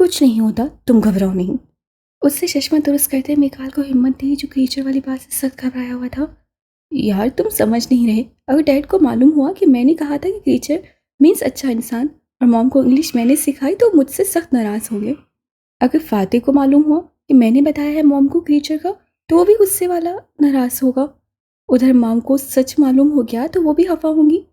कुछ नहीं होता, तुम घबराओ नहीं। उससे चश्मा दुरुस्त करते मिकाल को हिम्मत दी जो क्रीचर वाली बात से सख्त घबराया हुआ था। यार तुम समझ नहीं रहे। अगर डैड को मालूम हुआ कि मैंने कहा था कि क्रीचर मीन्स अच्छा इंसान और मॉम को इंग्लिश मैंने सिखाई तो मुझसे सख्त नाराज होंगे। अगर फातिह को मालूम हुआ कि मैंने बताया है मॉम को क्रीचर का तो वो भी गुस्से वाला नाराज होगा। उधर मॉम को सच मालूम हो गया तो वो भी खफा होंगी।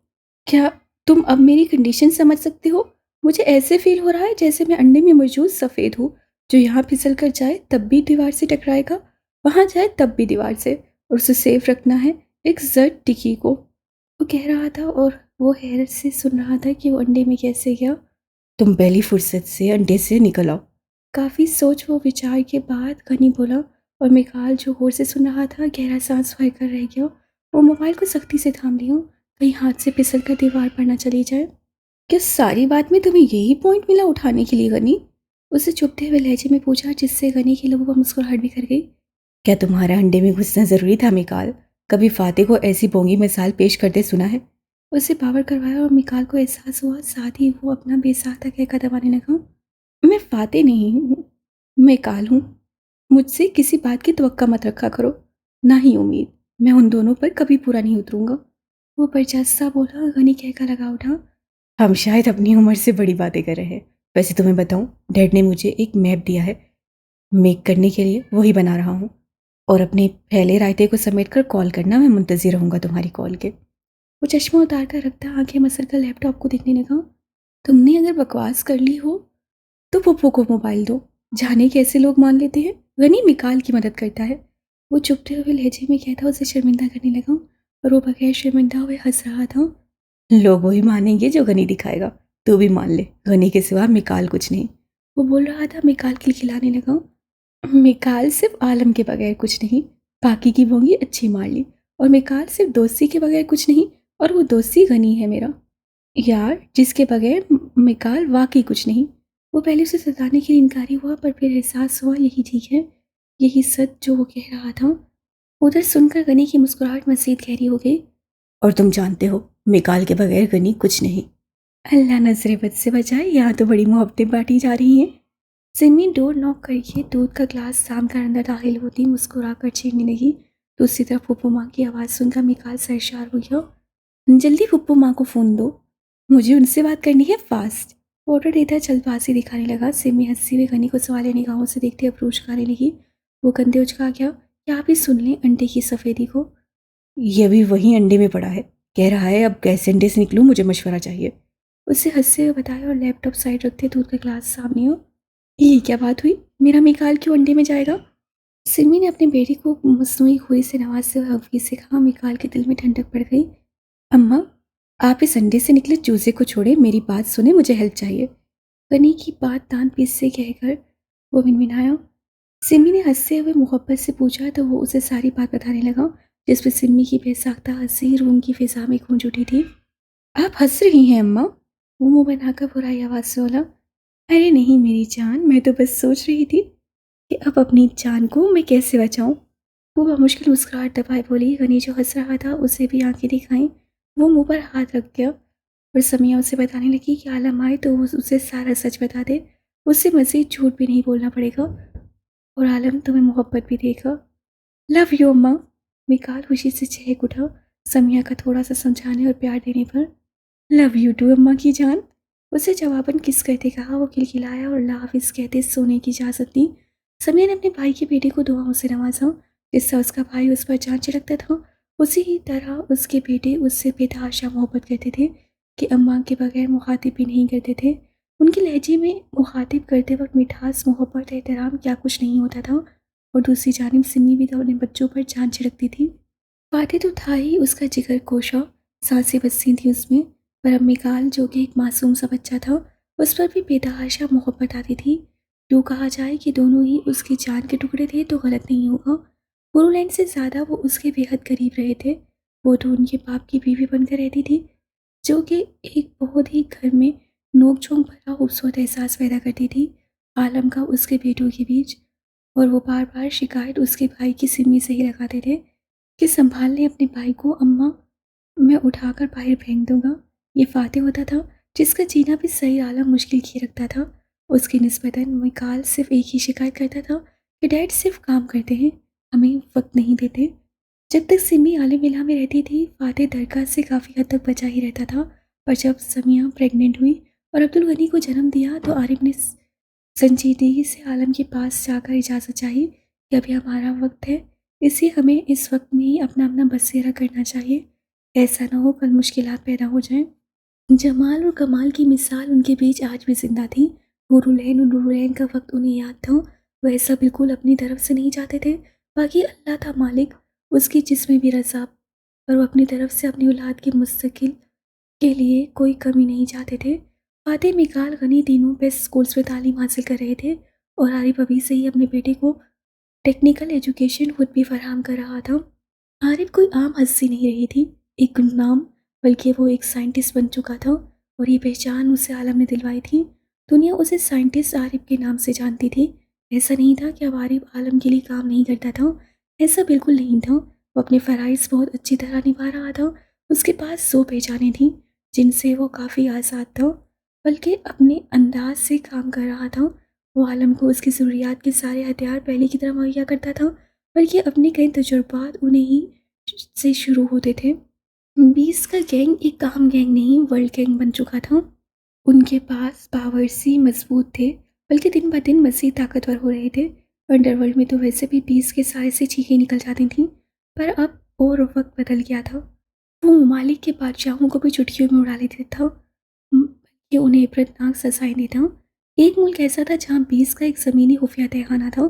क्या तुम अब मेरी कंडीशन समझ सकते हो? मुझे ऐसे फील हो रहा है जैसे मैं अंडे में मौजूद सफ़ेद हूँ जो यहाँ फिसल कर जाए तब भी दीवार से टकराएगा, वहाँ जाए तब भी दीवार से, और उसे सेफ रखना है एक जर्द टिकी को। वो कह रहा था और वो हैरत से सुन रहा था कि वो अंडे में कैसे गया। तुम पहली फुर्सत से अंडे से निकल आओ। काफ़ी सोच वो विचार के बाद गनी बोला, और मिकाल जो गौर से सुन रहा था गहरा सांस भर कर रह गया। वो मोबाइल को सख्ती से थाम लिया, कहीं हाथ से फिसल कर दीवार पर न चली जाए। क्या सारी बात में तुम्हें यही पॉइंट मिला उठाने के लिए गनी? उसे चुभते हुए लहजे में पूछा, जिससे गनी के लोगों पर मुस्कुराहट भी कर गई। क्या तुम्हारा अंडे में घुसना जरूरी था मिकाल? कभी फातिह को ऐसी बोंगी मिसाल पेश करते सुना है? उसे बावर करवाया और मिकाल को एहसास हुआ, साथ ही वो अपना बेसाख्ता कहकर दबाने लगा। मैं फातिह नहीं हूँ, मैं काल हूँ। मुझसे किसी बात की तवक्का मत रखा करो, ना ही उम्मीद। मैं उन दोनों पर कभी पूरा नहीं उतरूंगा। वो बर्जस्ता बोला। गनी कहकर लगा उठा, हम शायद अपनी उम्र से बड़ी बातें कर रहे हैं। वैसे तुम्हें बताऊं, डैड ने मुझे एक मैप दिया है मेक करने के लिए, वही बना रहा हूँ। और अपने फैले रायते को समेट कर कॉल करना, मैं मुंतजिर रहूंगा तुम्हारी कॉल के। वो चश्मा उतार कर रखता आंखें मसल कर लैपटॉप को देखने लगा। तुमने अगर बकवास कर ली हो तो पप्पू को मोबाइल दो। जाने कैसे लोग मान लेते हैं, गनी मिकाल की मदद करता है। वो चुपते हुए लहजे में कहता उसे शर्मिंदा करने लगा, और वो बगैर शर्मिंदा हुए हंस रहा था। लोग वही मानेंगे जो गनी दिखाएगा। तू भी मान ले, गनी के सिवा मिकाल कुछ नहीं। वो बोल रहा था, मिकाल खिलखिलाने लगा। मिकाल सिर्फ आलम के बगैर कुछ नहीं, बाकी की बोंगी अच्छी मार ली। और मिकाल सिर्फ दोस्ती के बगैर कुछ नहीं, और वो दोस्ती गनी है मेरा यार, जिसके बगैर मिकाल वाकई कुछ नहीं। वो पहले उसे सताने के लिए इनकारी हुआ, पर फिर एहसास हुआ यही ठीक है, यही सच जो वो कह रहा था। उधर सुनकर गनी की मुस्कुराहट मजीद गहरी हो गई। और तुम जानते हो, मिकाल के बगैर गनी कुछ नहीं। अल्लाह नजरे बद से बचाए, यहाँ तो बड़ी मोहब्बतें बांटी जा रही हैं। सिमी डोर नॉक करके दूध का ग्लास साम कर अंदर दाखिल होती मुस्कुरा कर छीनने लगी। दूसरी तरफ फूफू माँ की आवाज़ सुनकर मिकाल सरशार हो गया। जल्दी फूफू माँ को फ़ोन दो, मुझे उनसे बात करनी है फास्ट। ऑर्डर देता जल्दबाजी दिखाने लगा। सिमी हंसी हुई गनी को सवालिया निगाहों से देखते अप्रोच करने लगी। वो कंधे उचका गया, क्या आप ही सुन लें अंडे की सफ़ेदी को। ये भी वही अंडे में पड़ा है, कह रहा है अब कैसे अंडे से निकलूं, मुझे मशवरा चाहिए। उससे हंसते हुए बताया, और लैपटॉप साइड रखते दूध का ग्लास सामने हो। ये क्या बात हुई, मेरा मिकाल क्यों अंडे में जाएगा? सिमी ने अपने बेटे को मसनूई खुरी से नवाजते हुए हल्की से कहा। मिकाल के दिल में ठंडक पड़ गई। अम्मा, आप इस अंडे से निकले चूजे को छोड़े, मेरी बात सुने, मुझे हेल्प चाहिए। गनी की बात दान पीस से कहकर वो मिनमिनाया। सिमी ने हंसते हुए मोहब्बत से पूछा तो वो उसे सारी बात बताने लगा, जिस पर सिमी की बेसाख्ता हंसी रूम की फिजा में गूंज उठी थी। आप हंस रही हैं अम्मा? वो मुंह बनाकर बुराई आवाज से बोला। अरे नहीं मेरी जान, मैं तो बस सोच रही थी कि अब अपनी जान को मैं कैसे बचाऊं। वो बमुश्किल मुस्कुराहट दबाए बोली। गनी जो हंस रहा था उसे भी आंखें दिखाई। वो मुंह पर हाथ रख गया, और समिया उसे बताने लगी कि आलम आए तो वो उसे सारा सच बता दे। उससे मज़ीद झूठ भी नहीं बोलना पड़ेगा, और आलम तुम्हें मोहब्बत भी देगा। लव यू अम्मा। मिकाल खुशी से चहक उठा, समिया का थोड़ा सा समझाने और प्यार देने पर। लव यू टू अम्मा की जान। उसे जवाबन किस कहते कहा। वो खिलखिलाया और अल्लाह हाफिज़ कहते सोने की इजाज़त दी। समिया ने अपने भाई के बेटे को दुआओं से नवाजा। जिससे उसका भाई उस पर जान छिड़कता था, उसी ही तरह उसके बेटे उससे बेतहाशा मोहब्बत करते थे कि अम्मा के बगैर मुखातिब भी नहीं करते थे। उनके लहजे में मुखातिब करते वक्त मिठास, मोहब्बत, एहतराम क्या कुछ नहीं होता था। और दूसरी जानिब सिमी भी तो अपने बच्चों पर जान छिड़कती थी। फातिह तो था ही उसका जिगर कोशा, सांसें बसी थी उसमें। पर अब मिकाल जो कि एक मासूम सा बच्चा था, उस पर भी बेतहाशा मोहब्बत आती थी। यूँ कहा जाए कि दोनों ही उसकी जान के टुकड़े थे तो गलत नहीं होगा। गुरुलैंड से ज़्यादा वो उसके बेहद करीब रहे थे। वो तो उनके बाप की बीवी बनकर रहती थी, जो कि एक बहुत ही घर में नोक झोंक भरा खूबसूरत एहसास पैदा करती थी आलम का उसके बेटों के बीच। और वो बार बार शिकायत उसके भाई की सिमी से ही लगाते थे कि संभाल लें अपने भाई को अम्मा, मैं उठाकर बाहर फेंक दूंगा। ये फातिह होता था जिसका जीना भी सही आलम मुश्किल किए रखता था, उसकी निस्बतन मिकाल सिर्फ एक ही शिकायत करता था कि डैड सिर्फ काम करते हैं, हमें वक्त नहीं देते। जब तक सिमी आलिम विला में रहती थी, फातिह दरगाह से काफ़ी हद तक बचा ही रहता था। पर जब समिया प्रेग्नेंट हुई और अब्दुल गनी को जन्म दिया, तो आरिफ ने संजीदगी से आलम के पास जाकर इजाज़त चाही कि अभी हमारा वक्त है, इसलिए हमें इस वक्त में ही अपना अपना बसेरा करना चाहिए। ऐसा ना हो कल मुश्किलात पैदा हो जाएं। जमाल और कमाल की मिसाल उनके बीच आज भी जिंदा थी। नूरुलैन और नूरुलैन का वक्त उन्हें याद था। वह ऐसा बिल्कुल अपनी तरफ से नहीं चाहते थे। बाकी अल्लाह था मालिक, उसकी जिसमें भी रजा, पर वो अपनी तरफ से अपनी औलाद की मुस्तकिल के लिए कोई कमी नहीं चाहते थे। फातिह मिकाल गनी तीनों बेस्ट स्कूल्स में तालीम हासिल कर रहे थे और आरिफ अभी से ही अपने बेटे को टेक्निकल एजुकेशन खुद भी फराहम कर रहा था। आरिफ कोई आम हस्ती नहीं रही थी, एक गुमनाम, बल्कि वो एक साइंटिस्ट बन चुका था और ये पहचान उसे आलम ने दिलवाई थी। दुनिया उसे साइंटिस्ट आरिफ के नाम से जानती थी। ऐसा नहीं था कि अब आरिफ आलम के लिए काम नहीं करता था, ऐसा बिल्कुल नहीं था। वो अपने फ़राइज़ बहुत अच्छी तरह निभा रहा था। उसके पास 100 पहचानें थीं जिनसे वो काफ़ी आज़ाद था, बल्कि अपने अंदाज से काम कर रहा था। वो आलम को उसकी ज़रूरियात के सारे हथियार पहले की तरह मुहैया करता था, बल्कि अपने कई तजुर्बात उन्हें ही से शुरू होते थे। 20 का गैंग एक काम गैंग नहीं, वर्ल्ड गैंग बन चुका था। उनके पास पावर्स ही मजबूत थे, बल्कि दिन ब दिन मज़ीद ताकतवर हो रहे थे। अंडरवर्ल्ड में तो वैसे भी 20 के साए से चीखें निकल जाती थीं, पर अब और वक्त बदल गया था। वो ममालिक के बादशाहों को भी चुटकियों में उड़ा लेता था, कि उन्हें इबरतनाक सजाएं देता। एक मुल्क ऐसा था जहाँ 20 का एक ज़मीनी खुफिया तहखाना था,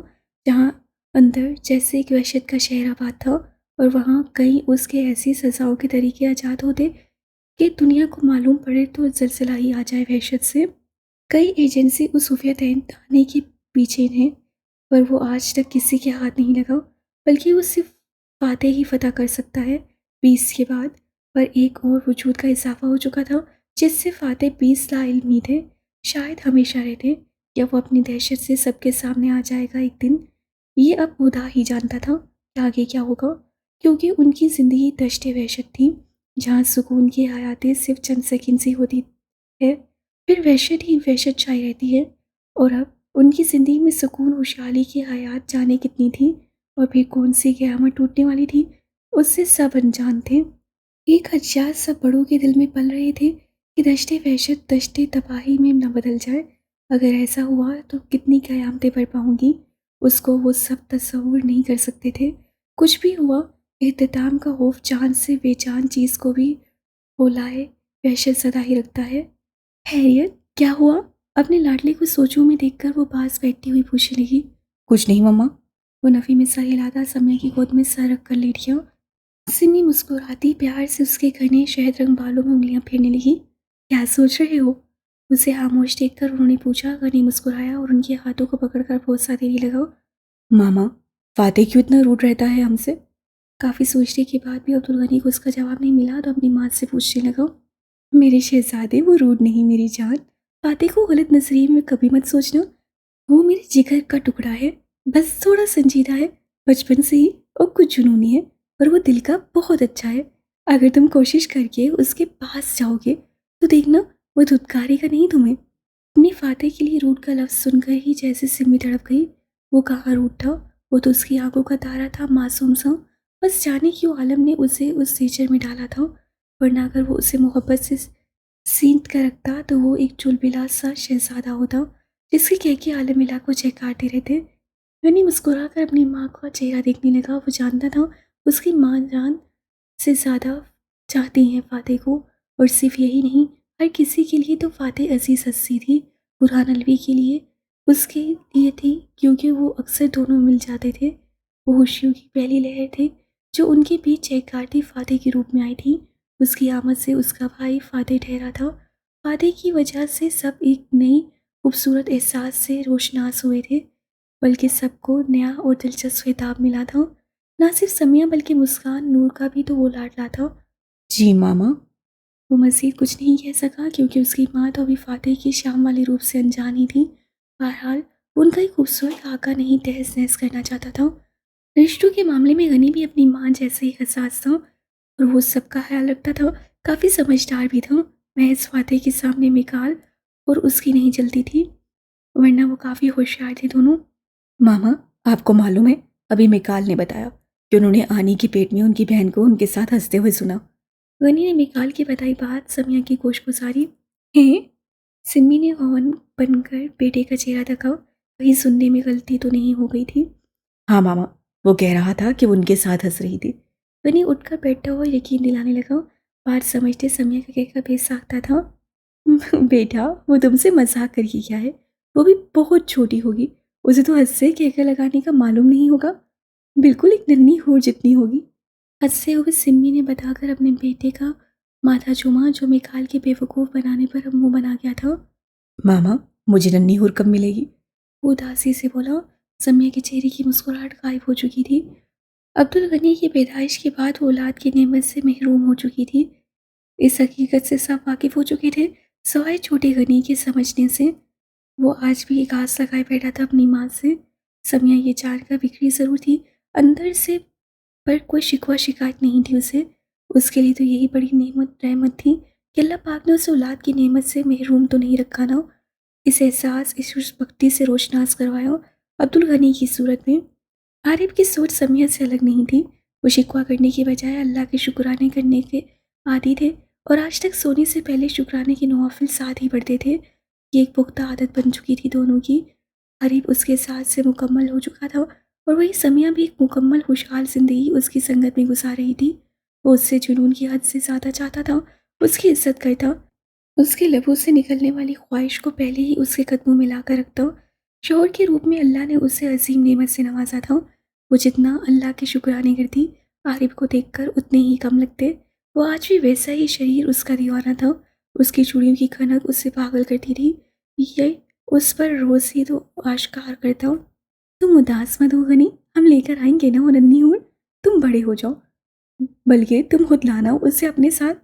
जहाँ अंदर जैसे एक वहशत का शहर आबाद था, और वहाँ कई उसके ऐसी सज़ाओं के तरीके आज़ाद होते कि दुनिया को मालूम पड़े तो ज़लज़ला ही आ जाए वहशत से। कई एजेंसी उस खुफिया तहखाने के पीछे हैं, पर वो आज तक किसी के हाथ नहीं लगा, बल्कि वो सिर्फ फातेह ही फतह कर सकता है 20 के बाद। पर एक और वजूद का इजाफा हो चुका था, जिससे फातेह 20 लाइल्मी थे, शायद हमेशा रहते, या वो अपनी दहशत से सबके सामने आ जाएगा एक दिन। ये अब खुदा ही जानता था कि आगे क्या होगा, क्योंकि उनकी ज़िंदगी दश्त वहशत थी, जहाँ सुकून की हयातें सिर्फ चंद सेकंड सी होती है, फिर वहशत ही वहशत छाई रहती है। और अब उनकी ज़िंदगी में सुकून खुशहाली की हयात जाने कितनी थी, और फिर कौन सी क़यामत टूटने वाली थी, उससे सब अनजान थे। ये खदशात सब बड़ों के दिल में पल रहे थे कि दश्त वहशत दश्त तबाही में न बदल जाए। अगर ऐसा हुआ तो कितनी क़यामतें बरपा होंगी, उसको वो सब तस्वुर नहीं कर सकते थे। कुछ भी हुआ, इख्तिताम का खौफ जान से बेजान चीज़ को भी होलाए वहशत ज़दा ही रखता है। हैरियत, क्या हुआ? अपने लाडले को सोचों में देखकर वो पास बैठती हुई पूछने लगी। कुछ नहीं मम्मा। वो नफ़ी में सर हिलाता समय की गोद में सर रख कर लेट गया। सिमी मुस्कुराती प्यार से उसके घने शहद रंग बालों में उंगलियां फेरने लगी। क्या सोच रहे हो? उसे खामोश देखकर उन्होंने पूछा। गनी मुस्कुराया और उनके हाथों को पकड़कर भरोसा देने लगा। मामा, फातेह क्यों इतना रूड रहता है हमसे? काफ़ी सोचने के बाद भी अब्दुल गनी को उसका जवाब नहीं मिला, तो अपनी माँ से पूछने लगा। मेरे शहजादे, वो रूड नहीं मेरी जान। फातेह को गलत नजरिए में कभी मत सोचना, वो मेरे जिगर का टुकड़ा है, बस थोड़ा संजीदा है बचपन से ही, और कुछ जुनूनी है, पर वो दिल का बहुत अच्छा है। अगर तुम कोशिश करके उसके पास जाओगे तो देखना, वो धुतकारेगा नहीं तुम्हें। अपनी फातेह के लिए रूट का लफ्ज़ सुनकर ही जैसे सिमी तड़प गई। वो कहाँ रूट था, वो तो उसकी आंखों का तारा था, मासूम सा। बस जाने क्यों आलम ने उसे उस सीचर में डाला था, वरना अगर वो उसे मोहब्बत से सींट कर रखता तो वो एक चुलबिला सा शहजादा होता, जिसके कह के आलम मिला को चहकाते रहते। गनी मुस्कुरा कर अपनी माँ का चेहरा देखने लगा। वो जानता था उसकी माँ जान से ज़्यादा चाहती हैं फातेह को, और सिर्फ यही नहीं, हर किसी के लिए तो फातेह अजीज़ हस्ती थी। बुरहान अलवी के लिए उसके लिए थी, क्योंकि वो अक्सर दोनों मिल जाते थे। वो खुशियों की पहली लहर थे जो उनके बीच चहकाती फातेह के रूप में आई थी। उसकी आमद से उसका भाई फातेह ठहरा था। फातेह की वजह से सब एक नई खूबसूरत एहसास से रोशनास हुए थे, बल्कि सबको नया और दिलचस्प खिताब मिला था। ना सिर्फ समिया बल्कि मुस्कान नूर का भी तो वो लाडला था। जी मामा। वो मज़ीद कुछ नहीं कह सका, क्योंकि उसकी माँ तो अभी फातेह की शाम वाले रूप से अनजान ही थी। बहरहाल उनका एक खूबसूरत आका नहीं तहस नहस करना चाहता था। रिश्तों के मामले में गनी भी अपनी माँ जैसे ही हसास था, और वो सबका ख्याल रखता था। काफ़ी समझदार भी था। महज फातेह के सामने मिकाल और उसकी नहीं चलती थी। वरना वो काफ़ी होशियार थे दोनों। मामा, आपको मालूम है, अभी मिकाल ने बताया कि उन्होंने आनी के पेट में उनकी बहन को उनके साथ हंसते हुए सुना। गनी ने मिकाल की बताई बात समिया की गोश गुजारी। है? सिम्मी ने हौन बनकर बेटे का चेहरा देखा। कहीं सुनने में गलती तो नहीं हो गई थी? हाँ मामा, वो कह रहा था कि वो उनके साथ हंस रही थी। गनी उठकर बैठा हुआ यकीन दिलाने लगा। बात समझते समिया का कहकर बेसाख्ता था। बेटा, वो तुमसे मजाक कर ही क्या है? वो भी बहुत छोटी होगी, उसे तो हंससे कहकर लगाने का मालूम नहीं होगा। बिल्कुल एक नन्ही हूर जितनी होगी। हंसते हुए सिम्मी ने बताकर अपने बेटे का माथा चूमा जो मिकाल के बेवकूफ़ बनाने पर अब मुंह बना गया था। मामा, मुझे नन्ही हूर कब मिलेगी? वो उदासी से बोला। समिया के चेहरे की मुस्कुराहट गायब हो चुकी थी। अब्दुल गनी की पैदाइश के बाद वो औलाद की नेमत से महरूम हो चुकी थी। इस हकीकत से सब वाकिफ हो चुके थे, सवाए छोटे गनी के समझने से। वो आज भी एक आस लगाए बैठा था अपनी माँ से। समिया ये जानकर बिखरी ज़रूर थी अंदर से, पर कोई शिकवा शिकायत नहीं थी उसे। उसके लिए तो यही बड़ी नेमत रहमत थी कि अल्लाह पाक ने उसे औलाद की नेमत से महरूम तो नहीं रखा ना। इस एहसास, इस भक्ति से रोशनास करवाया अब्दुल गनी की सूरत में। आरिफ की सोच समिया से अलग नहीं थी। वो शिकवा करने की बजाय अल्लाह के शुक्राने करने के आदी थे और आज तक सोने से पहले शुक्राने के नवाफिल साथ ही पढ़ते थे। ये एक पुख्ता आदत बन चुकी थी दोनों की। आरिफ उसके साथ से मुकम्मल हो चुका था और वही समिया भी एक मुकम्मल खुशहाल जिंदगी उसकी संगत में गुजार रही थी। वो उससे जुनून की हद से ज़्यादा चाहता था, उसकी इज्जत करता, उसके लबों से निकलने वाली ख्वाहिश को पहले ही उसके कदमों में लाकर रखता। शोहर के रूप में अल्लाह ने उसे अजीम नेमत से नवाजा था। वो जितना अल्लाह के शुक्राने करती, आरिफ को देखकर उतने ही कम लगते। वो आज भी वैसा ही शरीर उसका दीवाना था। उसकी चूड़ियों की खनक उससे पागल करती थी। ये उस पर रोज़ ही तो आश्कार करता। तुम उदास मत हो गनी, हम लेकर आएंगे ना वो नन्ही हूर। तुम बड़े हो जाओ, बल्कि तुम खुद लाना उसे अपने साथ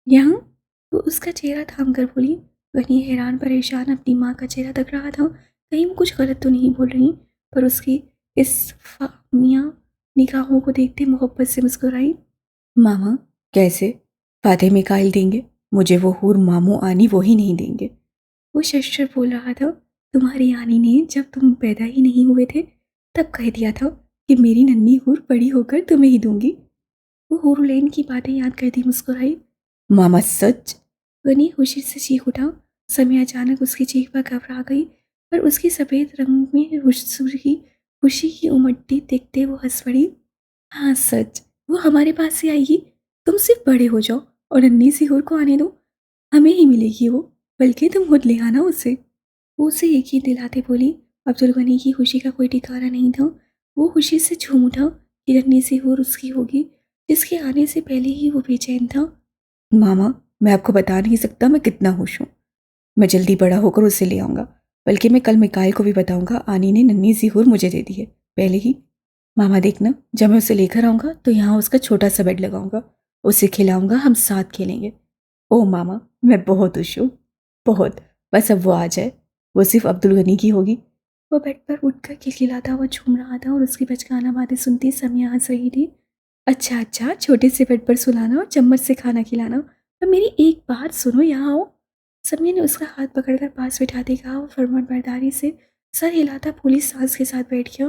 यहाँ। वो उसका चेहरा थाम कर बोली। गनी हैरान परेशान अपनी माँ का चेहरा देख रहा था, कहीं वो कुछ गलत तो नहीं बोल रही। पर उसकी इस फामिया निगाहों को देखते मोहब्बत से मुस्कुराई। मामा, कैसे? फातिह मिकाइल देंगे, मुझे वो हूर मामू आनी वो ही नहीं देंगे। वो शशर बोल रहा था। तुम्हारी आनी ने जब तुम पैदा ही नहीं हुए थे तब कह दिया था कि मेरी नन्ही हूर बड़ी होकर तुम्हें ही दूंगी। वो हुरलैन की बातें याद करती मुस्कुराई। मामा, सच? गनी खुशी से चीख उठा। समय अचानक उसकी चीख पर घबरा गई, पर उसकी सफ़ेद रंग में खुशी की उमटती देखते वो हंस पड़ी। हाँ सच, वो हमारे पास ही आएगी। तुम सिर्फ बड़े हो जाओ और नन्ही सी हूर को आने दो, हमें ही मिलेगी वो। बल्कि तुम खुद ले आना उसे। वो उसे यकीन दिलाते बोली। अब्दुल गनी की खुशी का कोई ठिकाना नहीं था। वो खुशी से झूम उठा कि नन्ही सी हूर उसकी होगी, जिसके आने से पहले ही वो बेचैन था। मामा, मैं आपको बता नहीं सकता मैं कितना खुश हूँ। मैं जल्दी बड़ा होकर उसे ले आऊँगा, बल्कि मैं कल मिकाइल को भी बताऊँगा आनी ने नन्ही सी हूर मुझे दे दी है, पहले ही। मामा देखना, जब मैं उसे लेकर आऊँगा तो यहाँ उसका छोटा सा बेड लगाऊंगा, उसे खिलाऊंगा, हम साथ खेलेंगे। ओ मामा, मैं बहुत खुश हूँ, बहुत। बस अब वो आ जाए, वो सिर्फ अब्दुल गनी की होगी। वो बेड पर उठकर खिलखिलाता हुआ झूम रहा था और उसकी बचकाना बातें सुनती समिया हंस रही थी। अच्छा अच्छा, छोटे से बेड पर सुलाना और चम्मच से खाना खिलाना। पर मेरी एक बात सुनो, यहाँ आओ। समिया ने उसका हाथ पकड़कर पास बिठाते कहा। वो फरमान बरदारी से सर हिलाता पूरी सांस के साथ बैठ गया।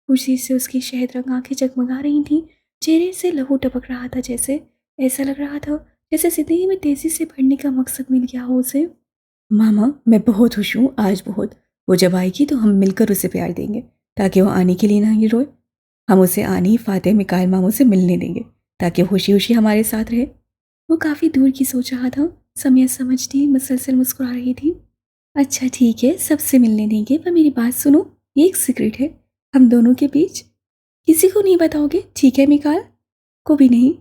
खुशी से उसकी शहद रंग आंखें जगमगा रही थीं, चेहरे से लहू टपक रहा था, जैसे ऐसा लग रहा था जैसे जिंदगी में तेजी से बढ़ने का मकसद मिल गया हो उसे। मामा, मैं बहुत खुश हूँ आज, बहुत। वो जब आएगी तो हम मिलकर उसे प्यार देंगे, ताकि वो आने के लिए ना ही रोए। हम उसे आनी, फातिह, मिकाइल मामू से मिलने देंगे, ताकि खुशी खुशी हमारे साथ रहे। वो काफ़ी दूर की सोच रहा था। समिया समझती मुसलसल मुस्कुरा रही थी। अच्छा ठीक है, सबसे मिलने देंगे, पर मेरी बात सुनो, ये एक सीक्रेट है हम दोनों के बीच। किसी को नहीं बताओगे, ठीक है मिकाल? को भी नहीं।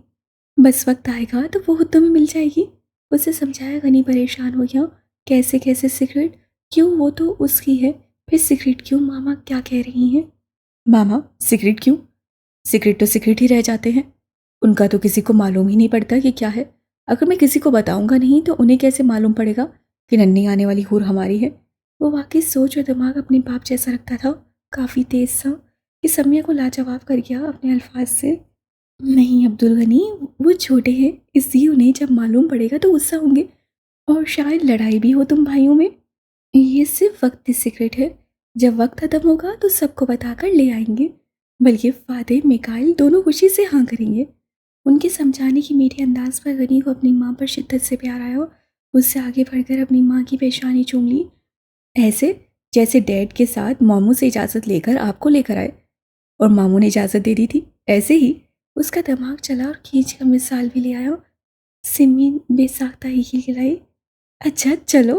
बस वक्त आएगा तो वो खुद तुम्हें मिल जाएगी। उसे समझाया। गनी परेशान हो गया। कैसे कैसे सीक्रेट? क्यों, वो तो उसकी है, फिर सीक्रेट क्यों? मामा क्या कह रही हैं? मामा, सीक्रेट क्यों? सीक्रेट तो सीक्रेट ही रह जाते हैं, उनका तो किसी को मालूम ही नहीं पड़ता कि क्या है। अगर मैं किसी को बताऊंगा नहीं तो उन्हें कैसे मालूम पड़ेगा कि नन्ही आने वाली हूर हमारी है। वो वाकई सोच और दिमाग अपने बाप जैसा रखता था, काफ़ी तेज सा, कि समिया को लाजवाब कर गया अपने अल्फाज से। नहीं अब्दुल गनी, वो छोटे हैं, इसलिए उन्हें जब मालूम पड़ेगा तो गुस्सा होंगे और शायद लड़ाई भी हो तुम भाइयों में। ये सिर्फ वक्त की सीक्रेट है। जब वक्त खत्म होगा तो सबको बताकर ले आएंगे। बल्कि फातिह मिकाइल दोनों खुशी से हाँ करेंगे। उनके समझाने की मीठे अंदाज पर गनी को अपनी माँ पर शिद्दत से प्यार आया। उससे आगे बढ़कर अपनी माँ की पेशानी चूम ली, ऐसे जैसे डैड के साथ मामू से इजाज़त लेकर आपको लेकर आए और मामू ने इजाज़त दे दी थी। ऐसे ही उसका दिमाग चला और खींच कर मिसाल भी ले आया। सिमी बेसाख्ता ही खिलखिलाई। अच्छा चलो,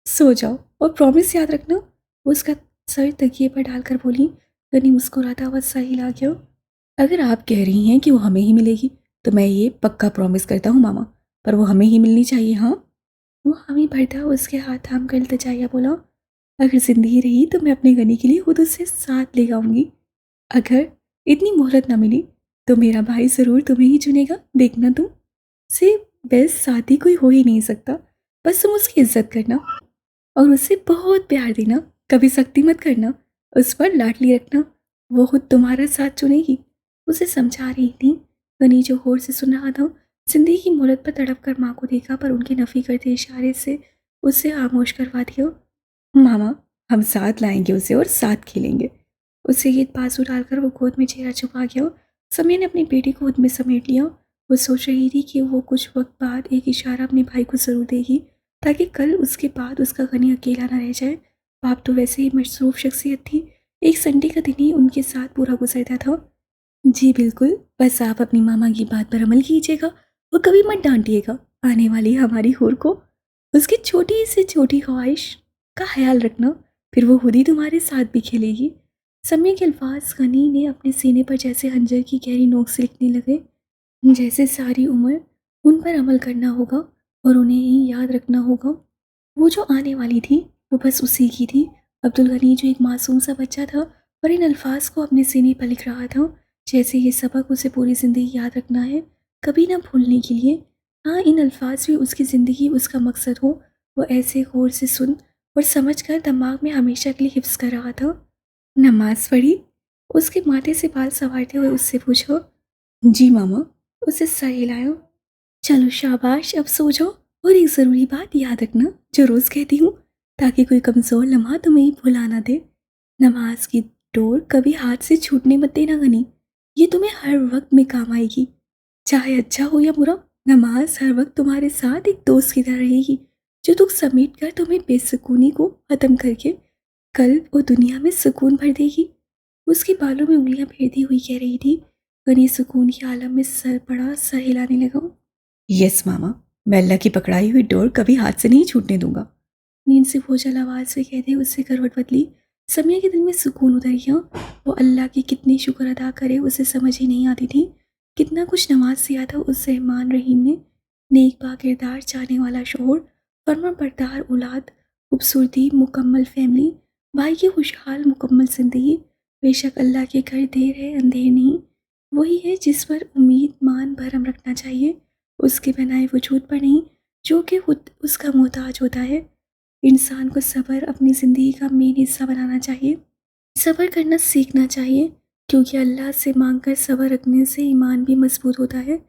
सो जाओ और प्रॉमिस याद रखना। वो उसका सर तकिए पर डालकर बोली। गनी मुस्कुराता हुआ सर हिला गया। अगर आप कह रही हैं कि वो हमें ही मिलेगी तो मैं ये पक्का प्रॉमिस करता हूँ मामा, पर वो हमें ही मिलनी चाहिए। हाँ, वो हामी भरता हुआ उसके हाथ थाम कर इल्तिजाया बोला। अगर जिंदगी रही तो मैं अपने गनी के लिए खुद उसे साथ ले आऊंगी। अगर इतनी मोहलत ना मिली तो मेरा भाई ज़रूर तुम्हें ही चुनेगा। देखना, तुम से बेस्ट साथी कोई हो ही नहीं सकता। बस तुम उसकी इज्जत करना और उसे बहुत प्यार देना। कभी सख्ती मत करना, उस पर लाडली रखना। वो खुद तुम्हारा साथ चुनेगी। उसे समझा रही थी। गनी जो गौर से सुन रहा था, जिंदगी की मोहलत पर तड़प कर माँ को देखा, पर उनके नफी करते इशारे से उसे खामोश करवा दिया। मामा, हम साथ लाएंगे उसे और साथ खेलेंगे। उसे ये बाजू डालकर वो गोद में चेहरा छुपा गया। समय ने अपनी बेटी को खुद में समेट लिया। वो सोच रही थी कि वो कुछ वक्त बाद एक इशारा अपने भाई को जरूर देगी, ताकि कल उसके बाद उसका गनी अकेला ना रह जाए। बाप तो वैसे ही मशरूफ शख्सियत थी। एक संडे का दिन ही उनके साथ पूरा गुजरता था। जी बिल्कुल, बस आप अपनी मामा की बात पर अमल कीजिएगा और कभी मत डांटिएगा। आने वाली हमारी हूर को उसकी छोटी से छोटी ख्वाहिश का ख्याल रखना, फिर वो खुद ही तुम्हारे साथ भी खेलेगी। समय के अल्फाज गनी ने अपने सीने पर जैसे हंजर की गहरी नोक से लिखने लगे, जैसे सारी उम्र उन पर अमल करना होगा और उन्हें ही याद रखना होगा। वो जो आने वाली थी वो बस उसी की थी। अब्दुल गनी जो एक मासूम सा बच्चा था और इन अल्फाज को अपने सीने पर लिख रहा था, जैसे ये सबक उसे पूरी ज़िंदगी याद रखना है, कभी ना भूलने के लिए। हाँ, इन अल्फाज में उसकी ज़िंदगी उसका मकसद हो। वो ऐसे गौर से सुन और समझ कर दिमाग में हमेशा के लिए हिफ्स कर रहा था। नमाज पढ़ी? उसके माथे से बाल संवारते हुए उससे पूछो। जी मामा, उसे सर हिलाया। चलो शाबाश, अब सो जाओ। और एक ज़रूरी बात याद रखना जो रोज़ कहती हूँ, ताकि कोई कमज़ोर लम्हा तुम्हें भुला ना दे। नमाज की डोर कभी हाथ से छूटने मत देना गनी। ये तुम्हें हर वक्त में काम आएगी, चाहे अच्छा हो या बुरा। नमाज हर वक्त तुम्हारे साथ एक दोस्त की तरह रहेगी, जो दुख समेट कर तुम्हें बेसुकूनी को ख़त्म करके कल वो दुनिया में सुकून भर देगी। उसके बालों में उंगलियां फेरती हुई कह रही थी। गनी सुकून के आलम में सर पड़ा, सर हिलाने लगा। यस मामा, मैं अल्लाह की पकड़ाई हुई डोर कभी हाथ से नहीं छूटने दूंगा। नींद से बोझल आवाज से कहते उससे करवट बदली। समिया के दिल में सुकून उतर गया। वो अल्लाह की कितनी शुक्र अदा करे उसे समझ ही नहीं आती थी। कितना कुछ नमाज सिया था उस रहमान रहीम ने। नेक बा किरदार, चाहने वाला शोहर, फर्मा बरदार औलाद, खूबसूरती, मुकम्मल फैमिली, भाई की खुशहाल मुकम्मल जिंदगी। बेशक अल्लाह के घर देर है अंधेर नहीं। वही है जिस पर उम्मीद मान भरम रखना चाहिए, उसके बनाए वजूद पर नहीं, जो कि खुद उसका मोहताज होता है। इंसान को सब्र अपनी ज़िंदगी का मेन हिस्सा बनाना चाहिए। सब्र करना सीखना चाहिए, क्योंकि अल्लाह से मांगकर सब्र रखने से ईमान भी मजबूत होता है।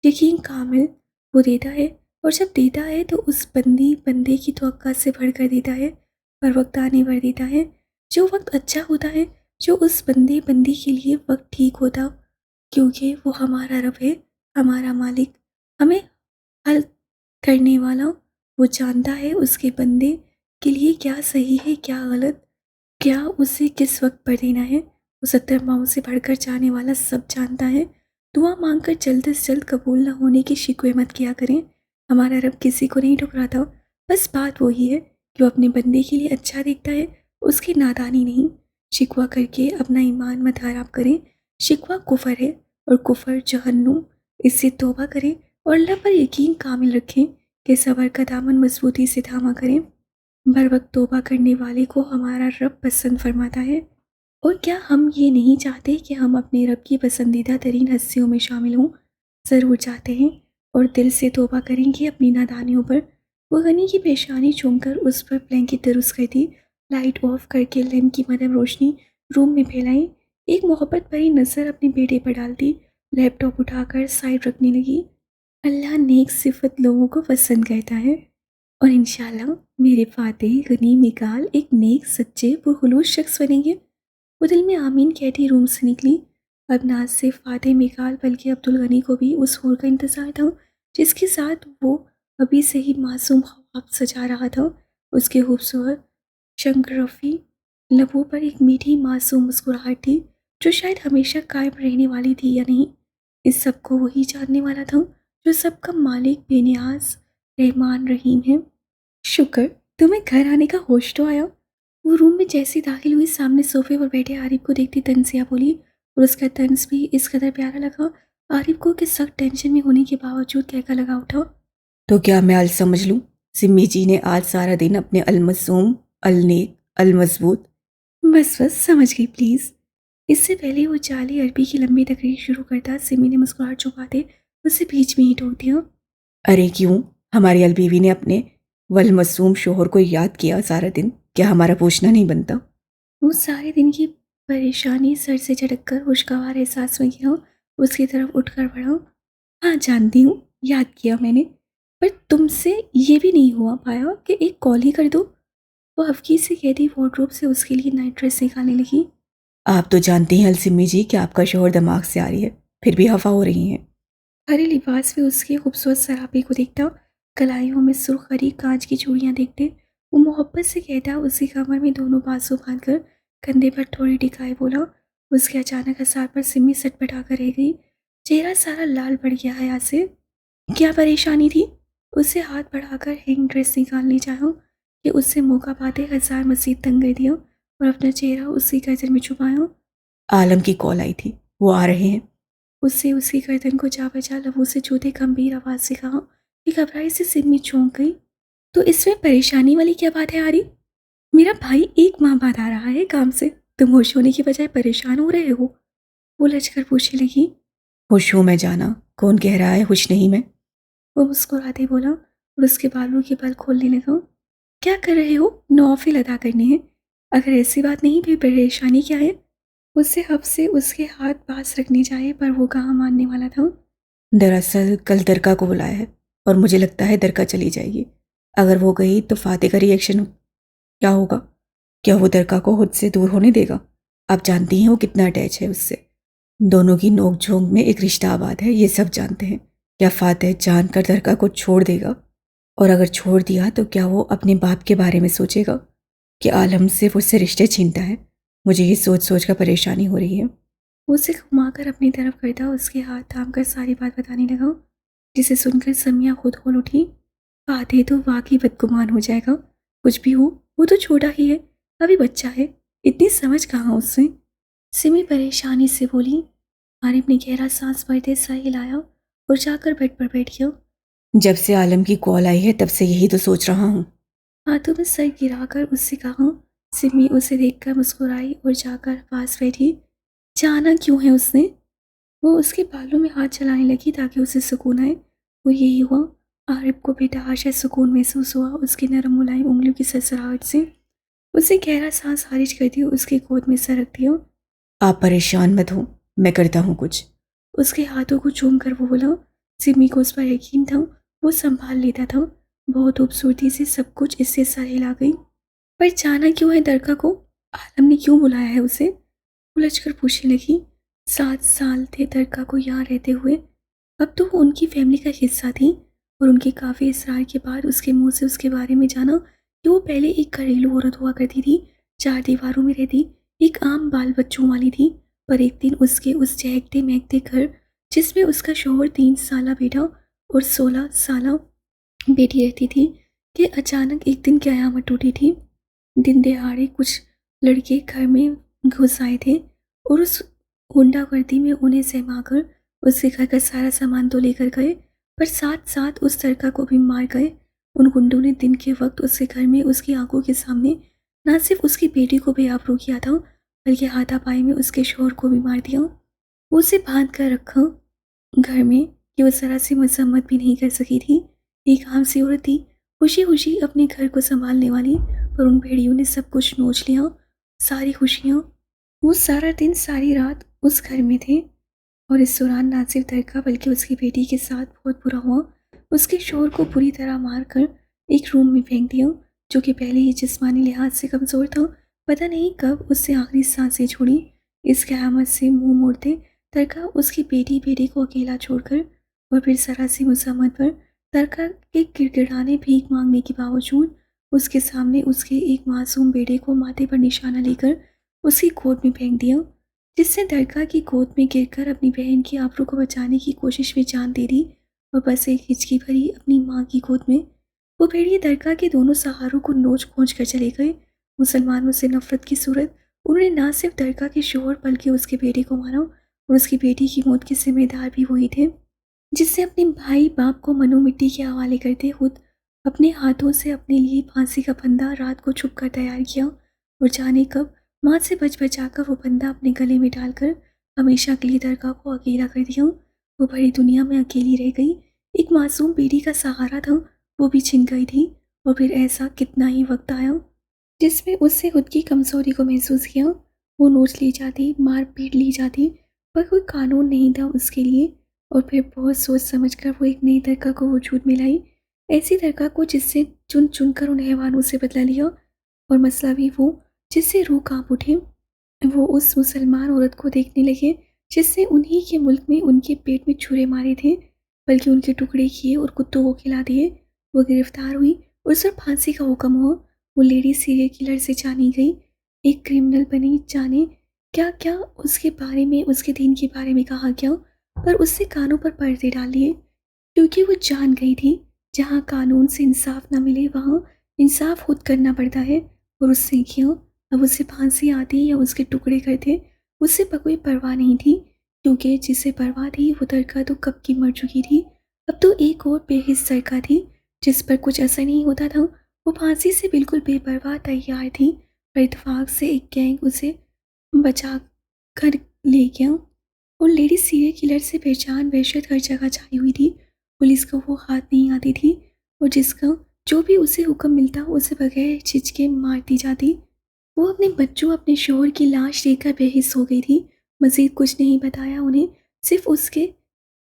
यकीन कामिल वो देता है, और जब देता है तो उस बंदे की तवक्का से बढ़कर देता है। पर वक्त आने पर देता है, जो वक्त अच्छा होता है, जो उस बंदी के लिए वक्त ठीक होता, क्योंकि वो हमारा रब है, हमारा मालिक, हमें हल करने वाला। वो जानता है उसके बंदे के लिए क्या सही है क्या गलत, क्या उसे किस वक्त पर देना है। वो 70 माओं से बढ़कर जाने वाला सब जानता है। दुआ मांगकर जल्द से जल्द कबूल न होने की शिकवे मत किया करें। हमारा रब किसी को नहीं ठुकराता। बस बात वही है कि वो अपने बंदे के लिए अच्छा देखता है, उसकी नादानी नहीं। शिकवा करके अपना ईमान मत खराब करें। शिकवा कुफर है और कुफर जहन्नुम। इससे तौबा करें और अल्लाह पर यकीन कामिल रखें कि सबर का दामन मजबूती से थामा करें। बर वक्त तौबा करने वाले को हमारा रब पसंद फरमाता है। और क्या हम ये नहीं चाहते कि हम अपने रब की पसंदीदा तरीन हस्तियों में शामिल हों? ज़रूर चाहते हैं, और दिल से तौबा करेंगे अपनी नादानियों पर। वो गनी की पेशानी चूमकर उस पर ब्लैंकेट दुरुस्त कर दी। लाइट ऑफ करके लैम्प की मदम रोशनी रूम में फैलाई। एक मोहब्बत भरी नज़र अपने बेटे पर डाल दी। लैपटॉप उठाकर साइड रखने लगी। अल्लाह नेक सिफत लोगों को पसंद करता है। और इंशाल्लाह मेरे फातेह गनी मिकाल एक नेक सच्चे पुरखुलूस शख्स बनेंगे। वो दिल में आमीन कहती रूम से निकली। अब ना सिर्फ फातेह मिकाल बल्कि अब्दुल गनी को भी उस हूर का इंतज़ार था जिसके साथ वो अभी से ही मासूम ख्वाब सजा रहा था। उसके खूबसूरत शंकरफी लबों पर एक मीठी मासूम मुस्कुराहट थी जो शायद हमेशा कायम रहने वाली थी या नहीं, इस सब को वही जानने वाला था जो सबका मालिक बेनियाज रहमान रहीम है। शुक्र तुम्हें घर आने का होश तो आया। वो रूम में जैसी दाखिल हुई सामने सोफे पर बैठे आरिफ को देखती तंजिया बोली और उसका तंज भी इस कदर प्यारा लगा आरिफ को कि सख्त टेंशन में होने के बावजूद कहकर लगा उठा। तो क्या मैं अल समझ लूं? सिम्मी जी ने आज सारा दिन अपने अलमसूम, अलनेक, अलमजबूत। बस समझ गई प्लीज़। इससे पहले वो जाली अरबी की लंबी तकरीर शुरू करता सिमी ने मुस्कुराहट छुपाते उसे बीच में ही टोक दिया। अरे क्यों? हमारी अलबीवी ने अपने वलमसूम शोहर को याद किया सारा दिन, क्या हमारा पूछना नहीं बनता? वो सारे दिन की परेशानी सर से झटक कर खुशगवार एहसास में गिरा उसकी तरफ उठकर बढ़ा। हाँ जानती हूँ, याद किया मैंने, पर तुमसे ये भी नहीं हुआ पाया कि एक कॉल ही कर दो। वो हल्की से कहती वार्डरोब से उसके लिए नाइट ड्रेस निकालने लगी। आप तो जानती हैं अलसिम्मी जी कि आपका शोहर दिमाग से आ रही है, फिर भी हवा हो रही हैं। हरे लिबास में उसके खूबसूरत सरापे को देखता, कलाइयों में सुर्ख हरी कांच की चूड़ियां देखते, वो मोहब्बत से कहता उसकी कमर में दोनों बाजू बांधकर कंधे पर थोड़ी टिकाए बोला। उसके अचानक हसार पर सिमी सटपटा कर रह गई, चेहरा सारा लाल पड़ गया हया से। क्या परेशानी थी? उसे हाथ बढ़ाकर हैंग ड्रेस निकालने चाहा कि उससे मौका पाते हजार मजीद तंग कर दिया और अपना चेहरा उसकी गर्दन में छुपाया। आलम की कॉल आई थी, वो आ रहे हैं। उससे उसकी गर्दन को जा बजा लबों से छूते गंभीर आवाज से कहा कि घबराई से सिमी चौंक गई। तो इसमें परेशानी वाली क्या बात है आरी? मेरा भाई एक माह बाद आ रहा है काम से, तुम होश होने की बजाय परेशान हो रहे हो? वो लचकर पूछने लगी। खुश हूं मैं जाना, कौन कह रहा है खुश नहीं मैं? वो मुस्कुराते बोला और उसके बालों के बल खोलने लगा। क्या कर रहे हो? नौफिल अदा करने हैं? अगर ऐसी बात नहीं फिर परेशानी क्या है? उससे हब से उसके हाथ पास रखने जाए पर वो कहाँ मानने वाला था। दरअसल कल दरका को बुलाया है और मुझे लगता है दरका चली जाएगी। अगर वो गई तो फाते का रिएक्शन क्या होगा? क्या वो दरका को खुद से दूर होने देगा? आप जानती हैं वो कितना अटैच है उससे। दोनों की नोक-झोंक में एक रिश्ता आबाद है, ये सब जानते हैं। क्या फातेह जानकर दरका को छोड़ देगा? और अगर छोड़ दिया तो क्या वो अपने बाप के बारे में सोचेगा कि आलम सिर्फ उससे रिश्ते छीनता है? मुझे ये सोच सोच कर परेशानी हो रही है। वो उसे घुमाकर अपनी तरफ करता उसके हाथ थाम कर सारी बात बताने लगा, जिसे सुनकर समिया खुद खोल उठी। फातेह तो वाकई बदगुमान हो जाएगा। कुछ भी हो, वो तो छोटा ही है, अभी बच्चा है, इतनी समझ कहाँ उससे। सिमी परेशानी से बोली। आरिफ ने गहरा सांस भरते सर हिलाया और जाकर बेड पर बैठ गया। जब से आलम की कॉल आई है तब से यही तो सोच रहा हूँ। हाथों में सर गिराकर उससे कहा। सिमी उसे देखकर मुस्कुराई और जाकर पास बैठी। जाना क्यों है उसने? वो उसके बालों में हाथ चलाने लगी ताकि उसे सुकून आए। वो यही हुआ। आरिफ को बेतहाशा है सुकून महसूस हुआ उसकी नरम मुलायम उंगलियों की सरसराहट से। उसे गहरा सांस खारिज करती हुई उसकी गोद में सर रख दिया। आप परेशान मत हो, मैं करता हूँ कुछ। उसके हाथों को चूम कर वो बोला। सिमी को उस पर यकीन था, वो संभाल लेता था। बहुत खूबसूरती से सब कुछ इससे सर हिला गई। पर जाना क्यों है दरका को? आलम ने क्यों बुलाया है उसे? उलझ कर पूछने लगी। 7 साल थे दरका को यहाँ रहते हुए, अब तो वो उनकी फैमिली का हिस्सा थी और उनके काफ़ी इसरार के बाद उसके मुंह से उसके बारे में जाना कि वो पहले एक घरेलू औरत हुआ करती थी, 4 दीवारों में रहती, एक आम बाल बच्चों वाली थी। पर एक दिन उसके उस चहकते महकते घर जिसमें उसका शोहर 3 साला बेटा और 16 साला बेटी रहती थी कि अचानक एक दिन क़यामत टूटी थी। दिन दहाड़े कुछ लड़के घर में घुस आए थे और उस गुंडागर्दी में उन्हें सहमाकर उसके घर का सारा सामान तो लेकर गए, पर साथ साथ उस लड़का को भी मार गए। उन गुंडों ने दिन के वक्त उसके घर में उसकी आंखों के सामने ना सिर्फ उसकी बेटी को बेआबरू किया था बल्कि हाथापाई में उसके शोहर को भी मार दिया। वो उसे बांध कर रखा घर में कि वो जरा सी मजम्मत भी नहीं कर सकी थी। एक आम सी औरत थी, खुशी खुशी अपने घर को संभालने वाली, पर उन भेड़ियों ने सब कुछ नोच लिया, सारी खुशियाँ। वो सारा दिन सारी रात उस घर में थे और इस दौरान ना सिर्फ दरका बल्कि उसकी बेटी के साथ बहुत बुरा हुआ। उसके शोहर को बुरी तरह मार कर एक रूम में फेंक दिया, जो कि पहले ही जिस्मानी लिहाज से कमज़ोर था। पता नहीं कब उससे आखिरी सांसें छोड़ी। इस क़यामत से मुंह मोड़ते तरका उसकी बेटी को अकेला छोड़कर, और फिर ज़रा सी मुज़ाहमत पर तरका के गिड़गिड़ाने भीख मांगने के बावजूद उसके सामने उसके एक मासूम बेटे को माथे पर निशाना लेकर उसकी गोद में फेंक दिया, जिससे तरका की गोद में गिरकर अपनी बहन की आबरू को बचाने की कोशिश में जान दे दी, और बस एक हिचकी भरी अपनी माँ की गोद में। वो भेड़िए दरगाह के दोनों सहारों को नोच खोच कर चले गए। मुसलमानों से नफरत की सूरत उन्होंने न सिर्फ दरगाह के शोहर बल्कि उसके बेटे को मारा, और उसकी बेटी की मौत के जिम्मेदार भी वही थे, जिससे अपने भाई बाप को मनो मिट्टी के हवाले करते खुद अपने हाथों से अपने लिए फांसी का फंदा रात को छुप कर तैयार किया, और जाने कब माँ से बच बचाकर वो फंदा अपने गले में डालकर हमेशा के लिए दरगाह को अकेला कर दिया। वो बड़ी दुनिया में अकेली रह गई। एक मासूम बेटी का सहारा था, वो भी छिन गई थी। और फिर ऐसा कितना ही वक्त आया जिसमें उससे खुद की कमजोरी को महसूस किया। वो नोच ली जाती, मार पीट ली जाती, पर कोई कानून नहीं था उसके लिए। और फिर बहुत सोच समझ कर वो एक नई दरगाह को वजूद में लाई, ऐसी दरगाह को जिससे चुन चुन कर उन हैवानों से बदला लिया, और मसला भी वो जिससे रूह कांप उठे। वो उस मुसलमान औरत को देखने लगे जिससे उन्हीं के मुल्क में उनके पेट में छुरे मारे थे, बल्कि उनके टुकड़े किए और कुत्तों को खिला दिए। वो गिरफ्तार हुई और सिर्फ फांसी का हुक्म हुआ। वो लेडी सीरियल किलर से जानी गई, एक क्रिमिनल बनी। जाने क्या क्या उसके बारे में, उसके दिन के बारे में कहा गया, पर उससे कानों पर पर्दे डाल लिए, क्योंकि वो जान गई थी जहाँ कानून से इंसाफ न मिले वहाँ इंसाफ खुद करना पड़ता है। और उससे क्यों, अब उसे फांसी आती या उसके टुकड़े करते, उससे कोई परवाह नहीं थी, क्योंकि जिसे परवाह थी वो दरगाह तो कब की मर चुकी थी। अब तो एक और बेहिस दरगाह थी जिस पर कुछ असर नहीं होता था। वो फांसी से बिल्कुल बेपरवाह तैयार थी, पर इत्तेफाक से एक गैंग उसे बचा कर ले गया, और लेडी सीरियल किलर से पहचान वहशत हर जगह छाई हुई थी। पुलिस को वो हाथ नहीं आती थी, और जिसका जो भी उसे हुक्म मिलता उसे बगैर झिझके मार दी जाती। वो अपने बच्चों, अपने शोहर की लाश देखकर बेहिस हो गई थी। मज़ीद कुछ नहीं बताया उन्हें, सिर्फ उसके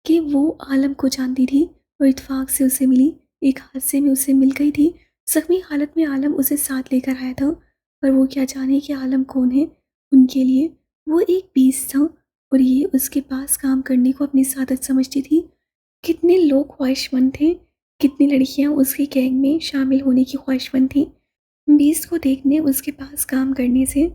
कि वो आलम को जानती थी और इत्तेफाक से उसे मिली, एक हादसे में उसे मिल गई थी। जख्मी हालत में आलम उसे साथ लेकर आया था, पर वो क्या जाने कि आलम कौन है। उनके लिए वो एक बीस था, और ये उसके पास काम करने को अपनी सादत समझती थी। कितने लोग ख्वाहिशमंद थे, कितनी लड़कियां उसके गैंग में शामिल होने की ख्वाहिशमंद थीं बीस को देखने, उसके पास काम करने से,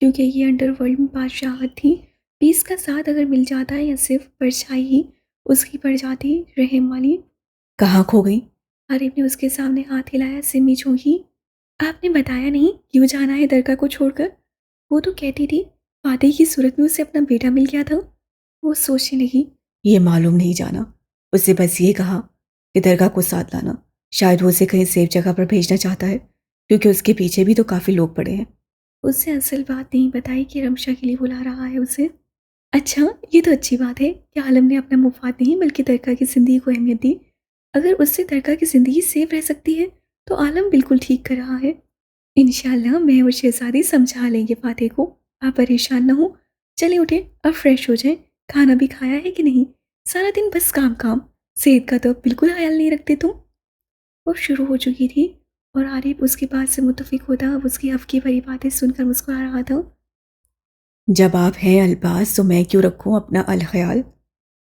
क्योंकि ये अंडरवर्ल्ड में बादशाहत थी। बीस का साथ अगर मिल जाता है या सिर्फ परछाई ही उसकी पड़ जाती रहम वाली। कहाँ खो गई? आरिफ ने उसके सामने हाथ हिलाया। सिमी चौंकी। आपने बताया नहीं क्यों जाना है दरगाह को छोड़कर? वो तो कहती थी फातिह की सूरत में उसे अपना बेटा मिल गया था। वो सोचने लगी। ये मालूम नहीं जाना, उससे बस ये कहा कि दरगाह को साथ लाना। शायद वो उसे कहीं सेफ जगह पर भेजना चाहता है, क्योंकि उसके पीछे भी तो काफ़ी लोग पड़े हैं। उससे असल बात नहीं बताई कि रमशा के लिए बुला रहा है उसे। अच्छा, ये तो अच्छी बात है कि आलम ने अपना मुफाद नहीं बल्कि दरगाह की ज़िंदगी को अहमियत दी। अगर उससे दरगाह की ज़िंदगी सेफ रह सकती है तो आलम बिल्कुल ठीक कर रहा है। इंशाल्लाह मैं और शहजादी समझा लेंगे फातिह को। आप परेशान न हो। चले उठे, अब फ्रेश हो जाए। खाना भी खाया है कि नहीं? सारा दिन बस काम काम, सेहत का तो अब बिल्कुल ख्याल नहीं रखते तुम। वो शुरू हो चुकी थी, और आरिफ उसकी बात से मुतफिक होता अब उसकी हफ्की भरी बातें सुनकर मुस्कुरा रहा था। जब आप हैं अल्बास तो मैं क्यों रखूं अपना अलख्याल?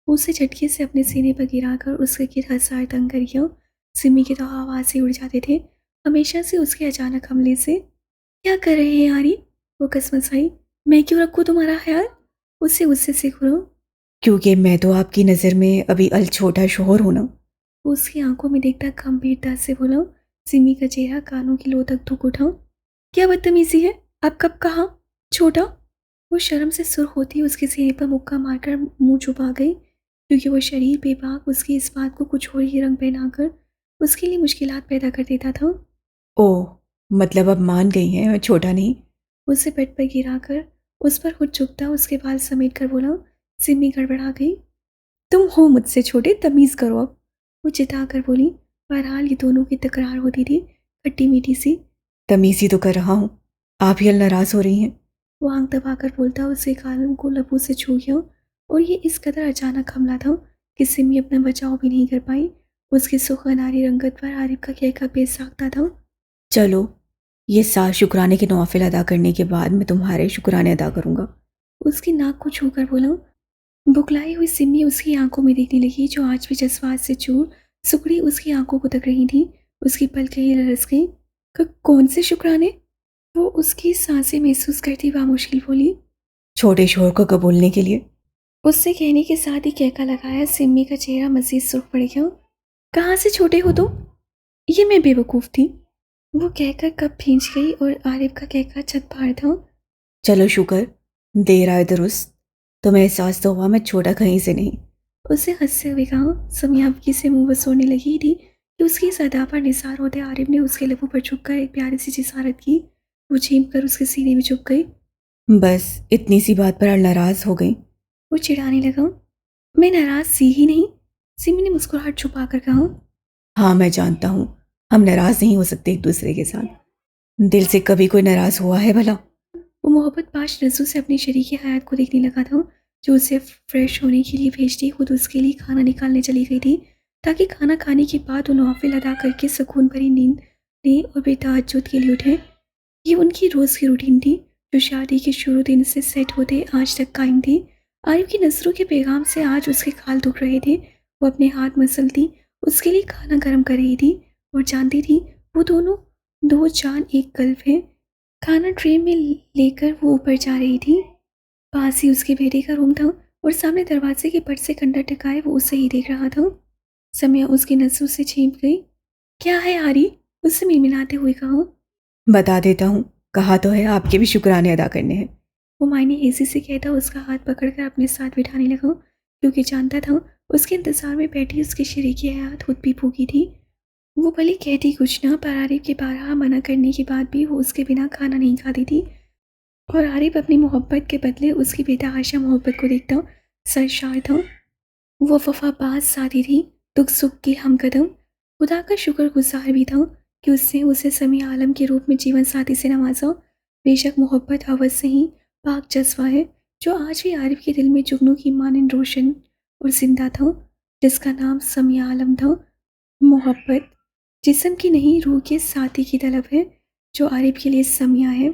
उसे झटके से अपने सीने पर गिराकर उसके गिर हजार तंग कर गया। सिमी के तो आवाज़ से उड़ जाते थे हमेशा से उसके अचानक हमले से। क्या कर रहे हैं आरिफ? वो कसमसाई। मैं क्यों रखूँ तुम्हारा ख्याल? उससे गुस्से से घूरो। क्योंकि मैं तो आपकी नज़र में अभी अल छोटा शोहर हूं ना। वो उसकी आंखों में देखता गंभीरता से बोला। सिमी का चेहरा कानों की लो तक धुक उठा। क्या बदतमीजी है? आप कब कहा छोटा? वो शर्म से सुर्ख होती उसके सीने पर मुक्का मारकर मुंह छुपा गई, क्योंकि वो शरीर बेबाक उसकी इस बात को कुछ और ही रंग पहनाकर उसके लिए मुश्किलात पैदा कर देता था। ओह, मतलब अब मान गई हैं मैं छोटा नहीं? उसे बेड पर गिराकर उस पर खुद झुकता उसके बाल समेट कर बोला। सिमी गड़बड़ा गई। तुम हो मुझसे छोटे, तमीज़ करो अब। वो चिता कर बोली। बहरहाल ये दोनों की तकरार होती थी, खट्टी मीठी सी। तमीज़ी तो कर रहा हूँ, आप ही नाराज़ हो रही हैं। वो आंख दबाकर बोलता उसे कालम को लबों से छू गया, और ये इस कदर अचानक हमला था कि सिमी अपना बचाव भी नहीं कर पाई। उसकी सुखनारी रंगत पर आरिफ का कहका बेसाख्ता था। चलो, ये 7 शुक्राने के नवाफिल अदा करने के बाद मैं तुम्हारे शुक्राने अदा करूँगा। उसकी नाक को छूकर बोला। बुखलाई हुई सिमी उसकी आंखों में देखने लगी, जो आज भी जज्बात से चूर सुकड़ी उसकी आंखों को तक रही थी। उसकी पलकें लरस गईं। कौन से शुक्राने? वो उसकी सांसें महसूस करती बामुश्किल बोली। छोटे शोर को कबूलने के लिए। उससे कहने के साथ ही कहका लगाया। सिमी का चेहरा मजीद सुर्ख पड़ गया। कहाँ से छोटे हो तुम? ये मैं बेवकूफ़ थी, वो कहकर कब भींच गई और आरिफ का कहका छत फाड़ था। चलो शुक्र, देर आए दुरुस्त। तुम्हें एहसास तो हुआ मैं छोटा कहीं से नहीं। उसे हंसते हुए कहा। समियावकी से मुंह बसोड़ने लगी थी कि उसकी इस अदा पर निसार होते आरिफ ने उसके लबों पर झुककर एक प्यारी सी जिसारत की। वो झीम कर उसके सीने में झुक गई। बस इतनी सी बात पर नाराज हो गई। वो चिढ़ाने लगा। मैं नाराज सी ही नहीं, सिमी ने मुस्कुराहट छुपा कर कहा। हाँ मैं जानता हूँ, हम नाराज नहीं हो सकते एक दूसरे के साथ। दिल से कभी कोई नाराज हुआ है भला? वो मोहब्बत पाश नजरों से अपनी शरीकी हयात को देखने लगा था, जो उसे फ्रेश होने के लिए भेजती खुद उसके लिए खाना निकालने चली गई थी, ताकि खाना खाने के बाद वो नवाफिल अदा करके सुकून भरी नींद ले और बेतहज्जुद के लिए उठे। ये उनकी रोज़ की रूटीन थी, जो शादी के शुरू दिन से सेट होते आज तक कायम थी। आरिफ की नज़रों के पैगाम से आज उसके खाल दुख रहे थे। वो अपने हाथ मसलती उसके लिए खाना गर्म कर रही थी और जानती थी वो दोनों दो जान एक कल्ब है। खाना ट्रे में लेकर वो ऊपर जा रही थी। पास ही उसके बेटे का रूम था और सामने दरवाजे के पट से कंधा टकाए वो उसे ही देख रहा था। समय उसकी नजरों से छिप गई। क्या है आरी? उससे मिलमिलाते हुए कहा। बता देता हूँ, कहा तो है आपके भी शुक्राने अदा करने हैं। वो मायने एसी से कहता उसका हाथ पकड़कर अपने साथ बिठाने लगा, क्योंकि जानता था उसके इंतजार में बैठी उसकी शरीकी हयात खुद भी भूखी थी। वो भले कहती कुछ ना, पर आरिफ के बारहा मना करने के बाद भी वो उसके बिना खाना नहीं खाती थी। और आरिफ अपनी मोहब्बत के बदले उसकी बेतहाशा मोहब्बत को देखता सरशार था। वो वफाबाज साथी थी, दुख सुख की हमकदम। खुदा का शुक्रगुजार भी था कि उसने उसे समी आलम के रूप में जीवन साथी से नवाजा। बेशक मोहब्बत हवस से ही पाक जज्बा है, जो आज भी आरिफ के दिल में जुगनू की मानन रोशन और जिंदा था, जिसका नाम समी आलम था। मोहब्बत जिस्म की नहीं, रूह के साथी की तलब है, जो आरिफ के लिए समिया है।